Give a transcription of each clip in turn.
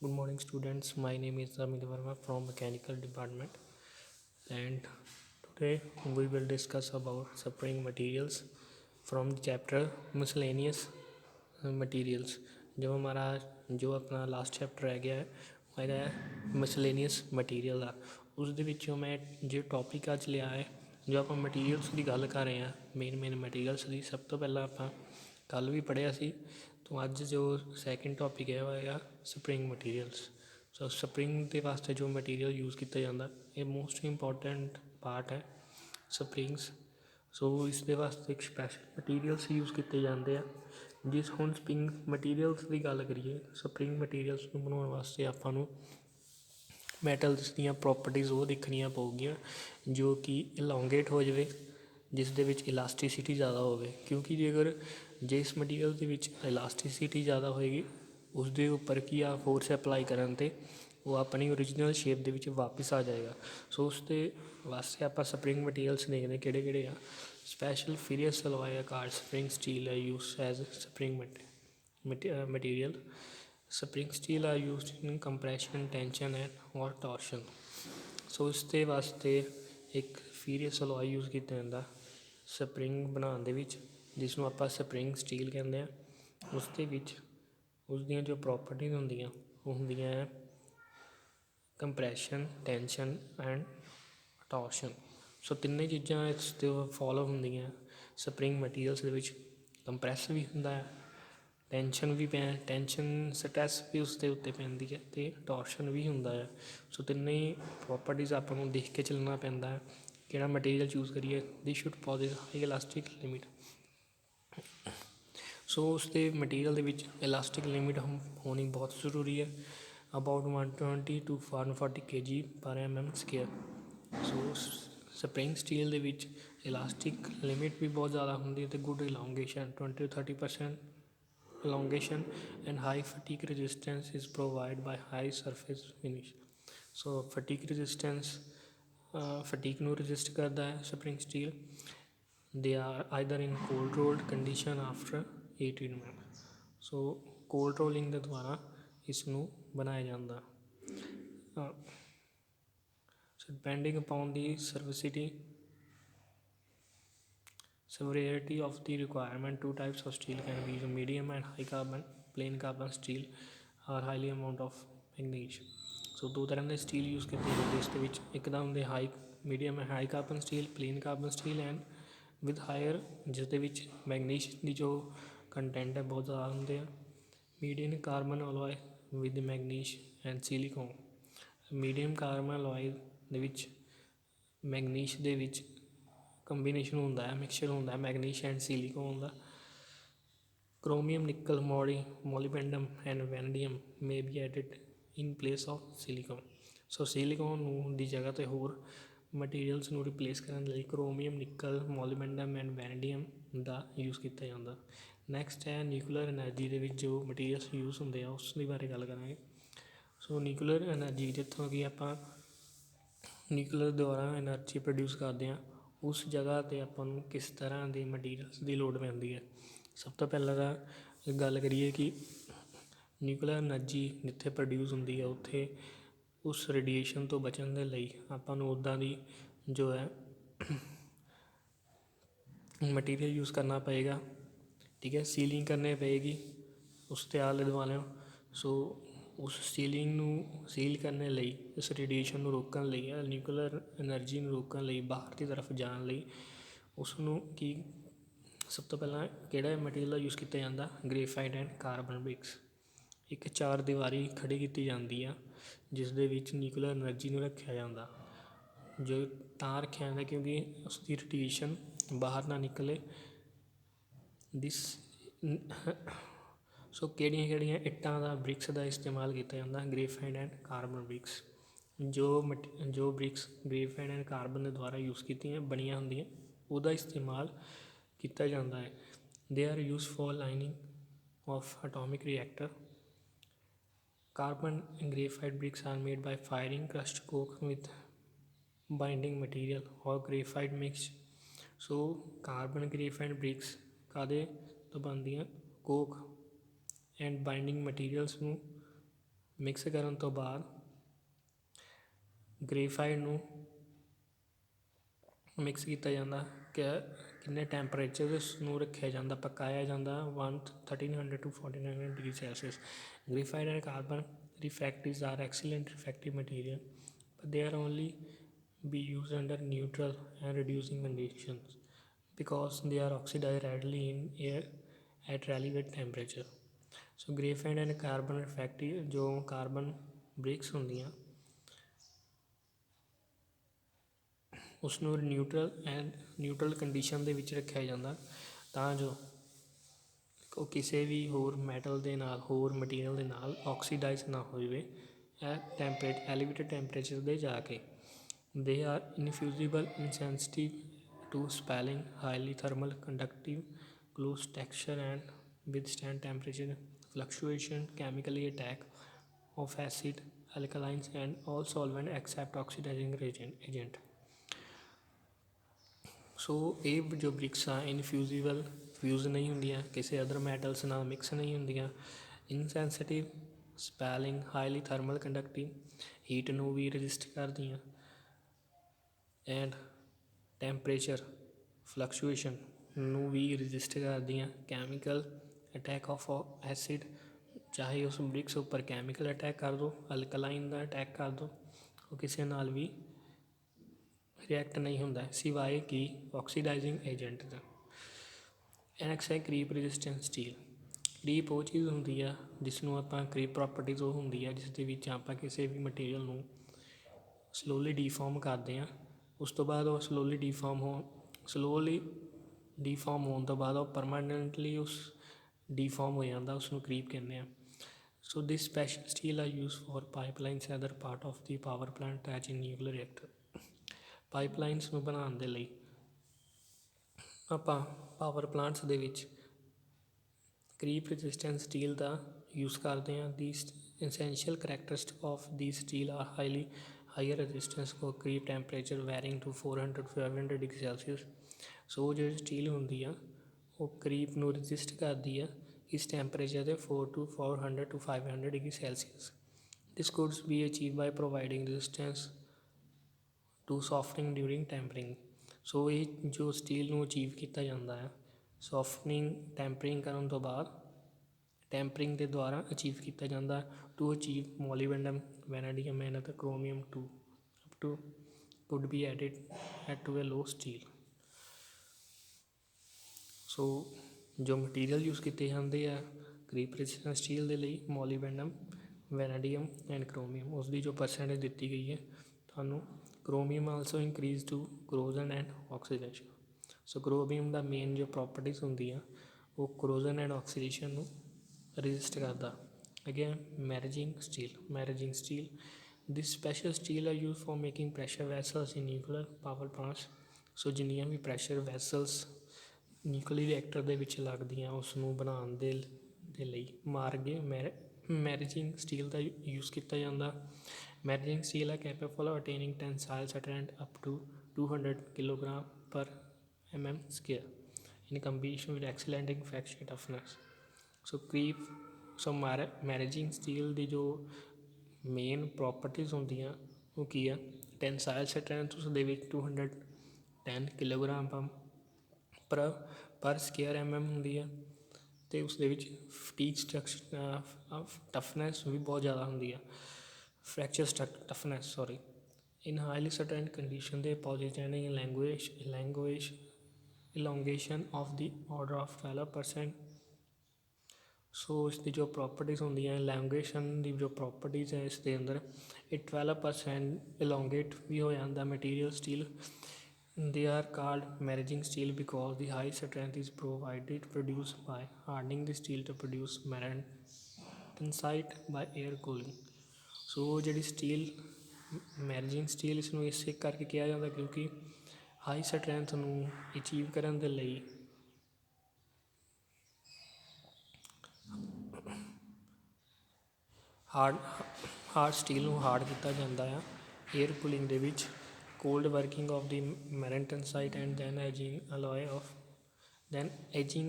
Good morning, students. My name is Amit Verma from Mechanical Department, and today we will discuss about spring materials from the chapter Miscellaneous Materials. जो अपना last chapter रह गया है वो है miscellaneous material ਦਾ। ਉਸ ਦੇ ਵਿੱਚੋਂ ਮੈਂ ਜੋ ਟੌਪਿਕ ਅੱਜ ਲਿਆ ਹੈ, ਜੋ ਆਪਾਂ ਮਟੀਰੀਅਲਸ ਦੀ ਗੱਲ ਕਰ ਰਹੇ ਹਾਂ, ਮੇਨ ਮਟੀਰੀਅਲਸ ਦੀ। ਸਭ ਤੋਂ ਪਹਿਲਾਂ ਆਪਾਂ ਕੱਲ੍ਹ ਵੀ ਪੜ੍ਹਿਆ ਸੀ, ਤੋਂ ਅੱਜ ਜੋ ਸੈਕਿੰਡ ਟੌਪਿਕ ਹੈ ਉਹ ਹੈਗਾ ਸਪਰਿੰਗ ਮਟੀਰੀਅਲਸ। ਸੋ ਸਪਰਿੰਗ ਦੇ ਵਾਸਤੇ ਜੋ ਮਟੀਰੀਅਲ ਯੂਜ਼ ਕੀਤਾ ਜਾਂਦਾ, ਇਹ ਮੋਸਟ ਇੰਪੋਰਟੈਂਟ ਪਾਰਟ ਹੈ ਸਪਰਿੰਗਸ। ਸੋ ਇਸ ਦੇ ਵਾਸਤੇ ਇੱਕ ਸਪੈਸ਼ਲ ਮਟੀਰੀਅਲਸ ਯੂਜ਼ ਕੀਤੇ ਜਾਂਦੇ ਆ। ਜਿਸ ਹੁਣ ਸਪਰਿੰਗ ਮਟੀਰੀਅਲਸ ਦੀ ਗੱਲ ਕਰੀਏ, ਸਪਰਿੰਗ ਮਟੀਰੀਅਲਸ ਨੂੰ ਬਣਾਉਣ ਵਾਸਤੇ ਆਪਾਂ ਨੂੰ ਮੈਟਲਸ ਦੀਆਂ ਪ੍ਰੋਪਰਟੀਜ਼ ਉਹ ਦੇਖਣੀਆਂ ਪਊਗੀਆਂ ਜੋ ਕਿ ਇਲੋਂਗੇਟ ਹੋ ਜਾਵੇ, ਜਿਸ ਦੇ ਵਿੱਚ ਇਲਾਸਟੀਸਿਟੀ ਜ਼ਿਆਦਾ ਹੋਵੇ। ਕਿਉਂਕਿ ਜੇ ਇਸ ਮਟੀਰੀਅਲ ਦੇ ਵਿੱਚ ਇਲਾਸਟੀਸਿਟੀ ਜ਼ਿਆਦਾ ਹੋਏਗੀ, ਉਸ ਦੇ ਉੱਪਰ ਕੀ ਆ ਫੋਰਸ ਅਪਲਾਈ ਕਰਨ 'ਤੇ ਉਹ ਆਪਣੀ ਓਰੀਜਨਲ ਸ਼ੇਪ ਦੇ ਵਿੱਚ ਵਾਪਿਸ ਆ ਜਾਏਗਾ। ਸੋ ਉਸ ਦੇ ਵਾਸਤੇ ਆਪਾਂ ਸਪਰਿੰਗ ਮਟੀਰੀਅਲਸ ਦੇਖਦੇ ਕਿਹੜੇ ਆ। Special ferrous alloy card spring steel ਹੈ use as spring material. Spring steel are used in compression, tension and or torsion. ਸੋ ਇਸ ਦੇ ਵਾਸਤੇ ਇੱਕ ਫੀਰੀਅਸ ਅਲੋਏ ਯੂਜ਼ ਕੀਤਾ ਜਾਂਦਾ ਸਪਰਿੰਗ ਬਣਾਉਣ ਦੇ ਵਿੱਚ, ਜਿਸ ਨੂੰ ਆਪਾਂ ਸਪਰਿੰਗ ਸਟੀਲ ਕਹਿੰਦੇ ਹਾਂ। ਉਸ ਦੇ ਵਿੱਚ ਉਸ ਦੀਆਂ ਜੋ ਪ੍ਰੋਪਰਟੀਜ਼ ਹੁੰਦੀਆਂ ਉਹ ਹੁੰਦੀਆਂ ਹੈ ਕੰਪਰੈਸ਼ਨ, ਟੈਂਸ਼ਨ ਐਂਡ ਟੋਰਸ਼ਨ। ਸੋ ਤਿੰਨੇ ਚੀਜ਼ਾਂ ਇਸ 'ਤੇ ਫੋਲੋ ਹੁੰਦੀਆਂ ਸਪਰਿੰਗ ਮਟੀਰੀਅਲਸ ਦੇ ਵਿੱਚ। ਕੰਪਰੈਸ ਵੀ ਹੁੰਦਾ ਹੈ, ਟੈਂਸ਼ਨ ਸਟਰੈਸ ਵੀ ਉਸ ਦੇ ਉੱਤੇ ਪੈਂਦੀ ਹੈ, ਅਤੇ ਟੋਰਸ਼ਨ ਵੀ ਹੁੰਦਾ ਹੈ। ਸੋ ਤਿੰਨੇ ਪ੍ਰੋਪਰਟੀਜ਼ ਆਪਾਂ ਨੂੰ ਦੇਖ ਕੇ ਚੱਲਣਾ ਪੈਂਦਾ ਹੈ ਕਿਹੜਾ ਮਟੀਰੀਅਲ ਚੂਜ਼ ਕਰੀਏ। ਦਿਸ ਸ਼ੁੱਡ ਪੋਜ਼ਿਟ ਹਾਈ ਇਲਾਸਟਿਕ ਲਿਮਿਟ। ਸੋ ਉਸ ਦੇ ਮਟੀਰੀਅਲ ਦੇ ਵਿੱਚ ਇਲਾਸਟਿਕ ਲਿਮਿਟ ਹੋਣੀ ਬਹੁਤ ਜ਼ਰੂਰੀ ਹੈ, about 120 to 140 kg per mm square. So spring steel ਦੇ ਵਿੱਚ ਇਲਾਸਟਿਕ ਲਿਮਿਟ ਵੀ ਬਹੁਤ ਜ਼ਿਆਦਾ ਹੁੰਦੀ ਹੈ, ਅਤੇ good ਇਲੋਂਗੇਸ਼ਨ 20 to 30% elongation and high fatigue resistance is provided by high surface finish. So fatigue resistance, fatigue ਨੂੰ resist ਕਰਦਾ ਹੈ spring steel. They are either in cold rolled condition after heat treatment. So cold rolling ਦੇ ਦੁਆਰਾ ਇਸ ਨੂੰ ਬਣਾਇਆ ਜਾਂਦਾ। So depending upon the severity of the requirement, two types of steel can be used: medium and high carbon, plain carbon steel or highly amount of manganese. ਸੋ ਦੋ ਤਰ੍ਹਾਂ ਦੇ steel use ਕੀਤੇ ਜਾਂਦੇ ਇਸ ਦੇ ਵਿੱਚ। ਇੱਕ ਤਾਂ ਹੁੰਦੇ medium high carbon steel, plain carbon steel and with higher, ਜਿਸ ਦੇ ਵਿੱਚ ਮੈਗਨੀਸ਼ ਦੀ ਜੋ ਕੰਟੈਂਟ ਹੈ ਬਹੁਤ ਜ਼ਿਆਦਾ ਹੁੰਦੇ ਆ। Medium carbon alloy with magnesium and silicon. Medium carbon alloy ਦੇ ਵਿੱਚ ਮੈਗਨੀਸ਼ ਦੇ ਵਿੱਚ ਕੰਬੀਨੇਸ਼ਨ ਹੁੰਦਾ ਹੈ, ਮਿਕਸਚਰ ਹੁੰਦਾ ਹੈ ਮੈਗਨੀਸ਼ ਐਂਡ ਸਿਲੀਕੋਨ ਦਾ। Chromium, nickel, molybdenum and vanadium may be added in place of silicon. So silicon ਨੂੰ ਦੀ ਜਗ੍ਹਾ 'ਤੇ ਹੋਰ ਮਟੀਰੀਅਲਸ ਨੂੰ ਰਿਪਲੇਸ ਕਰਨ ਲਈ ਕ੍ਰੋਮੀਅਮ, ਨਿਕਲ, ਮੋਲੀਬੈਂਡਮ ਐਂਡ ਵੈਨੇਡੀਅਮ ਦਾ ਯੂਜ਼ ਕੀਤਾ ਜਾਂਦਾ। ਨੈਕਸਟ ਹੈ ਨਿਊਕਲੀਅਰ ਐਨਰਜੀ ਦੇ ਵਿੱਚ ਜੋ ਮਟੀਰੀਅਲਸ ਯੂਜ਼ ਹੁੰਦੇ ਆ ਉਸ ਦੇ ਬਾਰੇ ਗੱਲ ਕਰਾਂਗੇ। ਸੋ ਨਿਊਕਲੀਅਰ ਐਨਰਜੀ, ਜਿੱਥੋਂ ਕਿ ਆਪਾਂ ਨਿਊਕਲੀਅਰ ਦੁਆਰਾ ਐਨਰਜੀ ਪ੍ਰੋਡਿਊਸ ਕਰਦੇ ਹਾਂ, ਉਸ ਜਗ੍ਹਾ 'ਤੇ ਆਪਾਂ ਨੂੰ ਕਿਸ ਤਰ੍ਹਾਂ ਦੇ ਮਟੀਰੀਅਲਸ ਦੀ ਲੋੜ ਪੈਂਦੀ ਹੈ। ਸਭ ਤੋਂ ਪਹਿਲਾਂ ਤਾਂ ਗੱਲ ਕਰੀਏ ਕਿ ਨਿਊਕਲੀਅਰ ਐਨਰਜੀ ਜਿੱਥੇ ਪ੍ਰੋਡਿਊਸ ਹੁੰਦੀ ਹੈ, ਉੱਥੇ ਉਸ ਰੇਡੀਏਸ਼ਨ ਤੋਂ ਬਚਣ ਦੇ ਲਈ ਆਪਾਂ ਨੂੰ ਉੱਦਾਂ ਦੀ ਜੋ ਹੈ ਮਟੀਰੀਅਲ ਯੂਜ਼ ਕਰਨਾ ਪਏਗਾ। ਠੀਕ ਹੈ, ਸੀਲਿੰਗ ਕਰਨੀ ਪਏਗੀ ਉਸ ਦੇ ਆਲੇ ਦੁਆਲੇ। ਸੋ ਉਸ ਸੀਲਿੰਗ ਨੂੰ ਸੀਲ ਕਰਨ ਲਈ, ਇਸ ਰੇਡੀਏਸ਼ਨ ਨੂੰ ਰੋਕਣ ਲਈ, ਨਿਊਕਲੀਅਰ ਐਨਰਜੀ ਨੂੰ ਰੋਕਣ ਲਈ, ਬਾਹਰ ਦੀ ਤਰਫ ਜਾਣ ਲਈ ਉਸ ਨੂੰ ਸਭ ਤੋਂ ਪਹਿਲਾਂ ਕਿਹੜਾ ਮਟੀਰੀਅਲ ਦਾ ਯੂਜ਼ ਕੀਤਾ ਜਾਂਦਾ? Graphite and carbon bricks. ਇੱਕ ਚਾਰ ਦੀਵਾਰੀ ਖੜ੍ਹੀ ਕੀਤੀ ਜਾਂਦੀ ਆ, ਜਿਸ ਦੇ ਵਿੱਚ ਨਿਊਕਲੀਅਰ ਐਨਰਜੀ ਨੂੰ ਰੱਖਿਆ ਜਾਂਦਾ। ਜੋ ਤਾਂ ਰੱਖਿਆ ਜਾਂਦਾ ਕਿਉਂਕਿ ਉਸਦੀ ਰੇਡੀਏਸ਼ਨ ਬਾਹਰ ਨਾ ਨਿਕਲੇ। ਸੋ ਕਿਹੜੀਆਂ ਇੱਟਾਂ ਦਾ, ਬ੍ਰਿਕਸ ਦਾ ਇਸਤੇਮਾਲ ਕੀਤਾ ਜਾਂਦਾ? Graphite and carbon bricks. ਜੋ ਬ੍ਰਿਕਸ ਗ੍ਰੇਫਾਈਟ ਐਂਡ ਕਾਰਬਨ ਦੇ ਦੁਆਰਾ ਯੂਜ਼ ਕੀਤੀਆਂ ਬਣੀਆਂ ਹੁੰਦੀਆਂ, ਉਹਦਾ ਇਸਤੇਮਾਲ ਕੀਤਾ ਜਾਂਦਾ ਹੈ। They are use for lining of atomic reactor. Carbon graphite bricks are made by firing crushed coke with binding material or graphite mix. So carbon graphite bricks ਕਾਹਦੇ ਤੋਂ ਬਣਦੀਆਂ? ਕੋਕ ਐਂਡ ਬਾਈਂਡਿੰਗ ਮਟੀਰੀਅਲਸ ਨੂੰ mix ਕਰਨ ਤੋਂ ਬਾਅਦ graphite ਨੂੰ mix ਕੀਤਾ ਜਾਂਦਾ ਕਿ ਕਿੰਨੇ ਟੈਂਪਰੇਚਰ ਨੂੰ ਰੱਖਿਆ ਜਾਂਦਾ, ਪਕਾਇਆ ਜਾਂਦਾ 1300 to 1400 degree Celsius. Graphite and carbon refractories are excellent refractive material, but they are only be used under neutral and reducing conditions because they are oxidized readily in air at relevant temperature. So graphite and carbon refractory जो carbon bricks ਹੁੰਦੀਆਂ ਉਸਨੂੰ neutral condition ਦੇ ਵਿੱਚ ਰੱਖਿਆ ਜਾਂਦਾ ਤਾਂ ਜੋ ਉਹ ਕਿਸੇ ਵੀ ਹੋਰ ਮੈਟਲ ਦੇ ਨਾਲ, ਹੋਰ ਮਟੀਰੀਅਲ ਦੇ ਨਾਲ ਆਕਸੀਡਾਈਜ਼ ਨਾ ਹੋ ਜਾਵੇ ਐਲੀਵੇਟਡ ਟੈਂਪਰੇਚਰ ਦੇ ਜਾ ਕੇ। They are infusible, insensitive to spalling, highly thermal conductive, close texture and withstand temperature fluctuation, chemically attack of acid, alkalines and all solvent except oxidizing agent। ਸੋ ਇਹ ਜੋ ਬ੍ਰਿਕਸ ਆ ਇਨਫਿਊਜ਼ੀਬਲ, ਫਿਊਜ਼ ਨਹੀਂ ਹੁੰਦੀਆਂ, ਕਿਸੇ ਅਦਰ ਮੈਟਲਸ ਨਾਲ ਮਿਕਸ ਨਹੀਂ ਹੁੰਦੀਆਂ, insensitive, spelling, highly thermal ਕੰਡਕਟਿਵ, heat ਨੂੰ ਵੀ ਰਜਿਸਟ ਕਰਦੀਆਂ, ਐਂਡ ਟੈਂਪਰੇਚਰ ਫਲਕਚੁਏਸ਼ਨ ਨੂੰ ਵੀ ਰਜਿਸਟ ਕਰਦੀਆਂ, ਕੈਮੀਕਲ ਅਟੈਕ ਆਫ ਐਸਿਡ, ਚਾਹੇ ਉਸ ਬ੍ਰਿਕਸ ਉੱਪਰ ਕੈਮੀਕਲ ਅਟੈਕ ਕਰ ਦਿਓ, ਅਲਕਲਾਈਨ ਦਾ ਅਟੈਕ ਕਰ ਦਿਓ, ਉਹ ਕਿਸੇ ਨਾਲ ਵੀ ਰਿਐਕਟ ਨਹੀਂ ਹੁੰਦਾ ਸਿਵਾਏ ਕਿ ਆਕਸੀਡਾਈਜ਼ਿੰਗ ਏਜੰਟ ਦਾ। ਨੈਕਸਟ ਹੈ ਕਰੀਪ ਰੈਜ਼ਿਸਟੈਂਟ ਸਟੀਲ। ਕਰੀਪ ਉਹ ਚੀਜ਼ ਹੁੰਦੀ ਆ ਜਿਸ ਨੂੰ ਆਪਾਂ ਕਰੀਪ ਪ੍ਰੋਪਰਟੀਜ਼ ਉਹ ਹੁੰਦੀ ਆ ਜਿਸ ਦੇ ਵਿੱਚ ਆਪਾਂ ਕਿਸੇ ਵੀ ਮਟੀਰੀਅਲ ਨੂੰ ਸਲੋਲੀ ਡੀਫਾਰਮ ਕਰਦੇ ਹਾਂ। ਉਸ ਤੋਂ ਬਾਅਦ ਉਹ ਸਲੋਲੀ ਡੀਫਾਰਮ ਹੋਣ ਤੋਂ ਬਾਅਦ ਉਹ ਪਰਮਾਨੈਂਟਲੀ ਉਸ ਡੀਫਾਰਮ ਹੋ ਜਾਂਦਾ, ਉਸਨੂੰ ਕਰੀਪ ਕਹਿੰਦੇ ਆ। So this special steel are use for pipelines other part of the power plant H in nuclear reactor. Pipelines ਨੂੰ ਬਣਾਉਣ ਦੇ ਲਈ ਆਪਾਂ ਪਾਵਰ ਪਲਾਂਟਸ ਦੇ ਵਿੱਚ ਕਰੀਪ ਰੈਜ਼ਿਸਟੈਂਟ ਸਟੀਲ ਦਾ ਯੂਜ਼ ਕਰਦੇ ਹਾਂ। ਦੀ essential characteristics of these steel are higher resistance for creep temperature varying to 400 to 500 degree Celsius। ਸੋ ਜਿਹੜੀ ਸਟੀਲ ਹੁੰਦੀ ਆ ਉਹ ਕਰੀਪ ਨੂੰ ਰਜਿਸਟ ਕਰਦੀ ਆ ਇਸ ਟੈਂਪਰੇਚਰ ਦੇ 400 to 500 degree Celsius। This could be achieved by providing resistance to softening during tempering। ਸੋ ਇਹ ਜੋ ਸਟੀਲ ਨੂੰ ਅਚੀਵ ਕੀਤਾ ਜਾਂਦਾ ਹੈ ਸੋਫਟਨਿੰਗ ਟੈਂਪਰਿੰਗ ਕਰਨ ਤੋਂ ਬਾਅਦ, ਟੈਂਪਰਿੰਗ ਦੇ ਦੁਆਰਾ ਅਚੀਵ ਕੀਤਾ ਜਾਂਦਾ to achieve molybdenum, vanadium and other chromium to could be added at to a low steel. So ਜੋ ਮਟੀਰੀਅਲ ਯੂਜ਼ ਕੀਤੇ ਜਾਂਦੇ ਆ ਕਰੀਪ ਰੈਜ਼ਿਸਟੈਂਟ ਸਟੀਲ ਦੇ ਲਈ ਮੋਲੀਬੈਂਡਮ, ਵੈਨੇਡੀਅਮ ਐਂਡ ਕ੍ਰੋਮੀਅਮ, ਉਸਦੀ ਜੋ ਪਰਸੈਂਟੇਜ ਦਿੱਤੀ ਗਈ ਹੈ ਤੁਹਾਨੂੰ। Chromium also increase to corrosion and oxidation. So chromium ਦਾ ਮੇਨ ਜੋ ਪ੍ਰੋਪਰਟੀਜ਼ ਹੁੰਦੀ ਆ ਉਹ ਕਰੋਜ਼ਨ ਐਂਡ ਆਕਸੀਡੇਸ਼ਨ ਨੂੰ ਰਜਿਸਟ ਕਰਦਾ। Again maraging steel this special steel are use for making pressure vessels in nuclear power plants. So ਜਿੰਨੀਆਂ ਵੀ pressure vessels nuclear reactor ਦੇ ਵਿੱਚ ਲੱਗਦੀਆਂ ਉਸ ਨੂੰ ਬਣਾਉਣ ਦੇ ਲਈ ਮੈਰਿਜਿੰਗ ਸਟੀਲ ਦਾ ਯੂਜ਼ ਕੀਤਾ ਜਾਂਦਾ। ਮੈਰਿਜਿੰਗ ਸਟੀਲ ਆ capable of attaining tensile strength up to 200 kilogram per mm square in combination with excellent fracture toughness। So maraging steel ਦੀ ਜੋ ਮੇਨ ਪ੍ਰੋਪਰਟੀਜ਼ ਹੁੰਦੀਆਂ ਉਹ ਕੀ ਆ, ਟੈਂਸਾਈਲ ਸਟਰੈਂਥ ਉਸ ਦੇ ਵਿੱਚ 210 ਕਿਲੋਗ੍ਰਾਮ ਪਰ ਸਕੇਅਰ ਹੁੰਦੀ ਆ ਅਤੇ ਉਸ ਦੇ ਵਿੱਚ ਫਟੀਕ ਟਫਨੈਸ ਵੀ ਬਹੁਤ ਜ਼ਿਆਦਾ ਹੁੰਦੀ ਆ, fracture ਟਫਨੈਸ in highly certain condition they posit elongation of the order of 12%। ਸੋ ਇਸ ਦੀ ਜੋ ਪ੍ਰੋਪਰਟੀਜ਼ ਹੁੰਦੀਆਂ ਇਲੌਂਗੇਸ਼ਨ ਦੀ ਜੋ ਪ੍ਰੋਪਰਟੀਜ਼ ਹੈ ਇਸ ਦੇ ਅੰਦਰ ਇਹ 12% ਇਲੌਂਗੇਟ ਵੀ ਹੋ ਜਾਂਦਾ material steel. they are called merging steel because the high strength is produced by hardening the steel to produce martensite by air cooling। ਸੋ ਜਿਹੜੀ ਸਟੀਲ ਮੈਰਿਜਿੰਗ ਸਟੀਲ ਇਸ ਨੂੰ ਇਸੇ ਕਰਕੇ ਕਿਹਾ ਜਾਂਦਾ ਕਿਉਂਕਿ ਹਾਈ ਸਟਰੈਂਥ ਨੂੰ ਅਚੀਵ ਕਰਨ ਦੇ ਲਈ ਹਾਰਡ ਸਟੀਲ ਨੂੰ ਹਾਰਡ ਕੀਤਾ ਜਾਂਦਾ ਆ ਏਅਰ ਕੂਲਿੰਗ ਦੇ ਵਿੱਚ। Cold working of the martensite and then ageing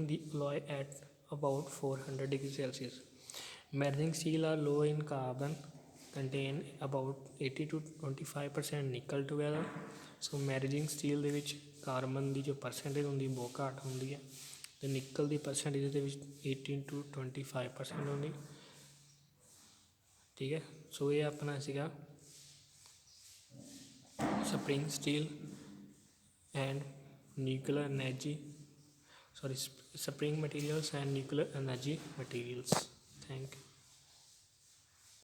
the alloy at about 400 degree Celsius। Merging steel are low in carbon, contain about 80 to 25% ਨਿਕਲ together. ਸੋ ਮੈਰਿਜਿੰਗ ਸਟੀਲ ਦੇ ਵਿੱਚ carbon ਦੀ ਜੋ ਪਰਸੈਂਟੇਜ ਹੁੰਦੀ ਬਹੁਤ ਘੱਟ ਹੁੰਦੀ ਹੈ ਅਤੇ ਨਿਕਲ ਦੀ ਪਰਸੈਂਟੇਜ ਦੇ ਵਿੱਚ 18 to 25% ਹੁੰਦੀ। ਠੀਕ ਹੈ, ਸੋ ਇਹ ਆਪਣਾ ਸੀਗਾ spring steel and nuclear energy spring materials and nuclear energy materials. Thank you.